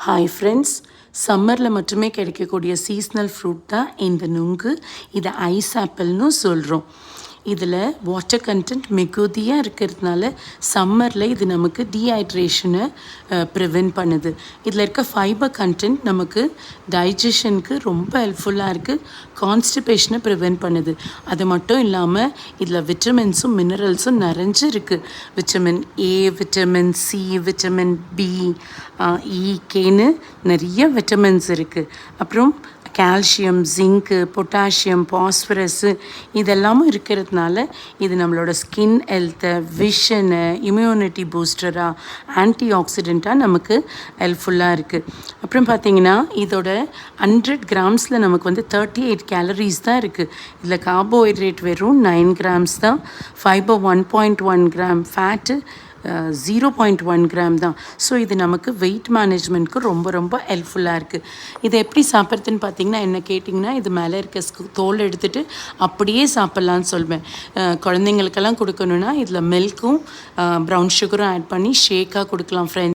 Hi friends, சம்மரில் மட்டுமே கிடைக்கக்கூடிய சீஸ்னல் ஃப்ரூட் தான் இந்த நுங்கு. இதை ஐஸ் ஆப்பிள்னு சொல்கிறோம். இதில் வாட்டர் கண்டென்ட் மிகுதியாக இருக்கிறதுனால சம்மரில் இது நமக்கு டீஹைட்ரேஷனை ப்ரிவென்ட் பண்ணுது. இதில் இருக்க ஃபைபர் கண்டென்ட் நமக்கு டைஜஷனுக்கு ரொம்ப ஹெல்ப்ஃபுல்லாக இருக்குது. கான்ஸ்டிபேஷனை ப்ரிவென்ட் பண்ணுது. அது மட்டும் இல்லாமல் இதில் விட்டமின்ஸும் மினரல்ஸும் நிறைஞ்சு இருக்குது. Vitamin A, vitamin C, vitamin B, கேன்னு நிறைய விட்டமின்ஸ் இருக்குது. அப்புறம் கால்சியம், ஜிங்க்கு, பொட்டாசியம், பாஸ்பரஸு இதெல்லாமும் இருக்கிறதுனால இது நம்மளோட ஸ்கின் ஹெல்த்தை, விஷனை, இம்யூனிட்டி பூஸ்டராக, ஆன்டி ஆக்சிடெண்ட்டாக நமக்கு ஹெல்ப்ஃபுல்லாக இருக்குது. அப்புறம் பார்த்திங்கன்னா இதோட 100 கிராம்ஸில் நமக்கு 38 கேலரிஸ் தான் இருக்குது. இதில் கார்போஹைட்ரேட் வெறும் 9 கிராம்ஸ் தான், ஃபைபர் 1.1 கிராம், ஃபேட்டு 0.1 கிராம் தான். ஸோ இது நமக்கு வெயிட் மேனேஜ்மெண்ட்க்கு ரொம்ப ரொம்ப ஹெல்ப்ஃபுல்லாக இருக்குது. இதை எப்படி சாப்பிட்றதுன்னு பார்த்தீங்கன்னா, என்ன கேட்டிங்கன்னா, இது மேலே இருக்க தோல் எடுத்துகிட்டு அப்படியே சாப்பிட்லான்னு சொல்வேன். குழந்தைங்களுக்கெல்லாம் கொடுக்கணுன்னா இதில் மில்க்கும் ப்ரௌன் சுகரும் ஆட் பண்ணி ஷேக்காக கொடுக்கலாம் ஃப்ரெண்ட்ஸ்.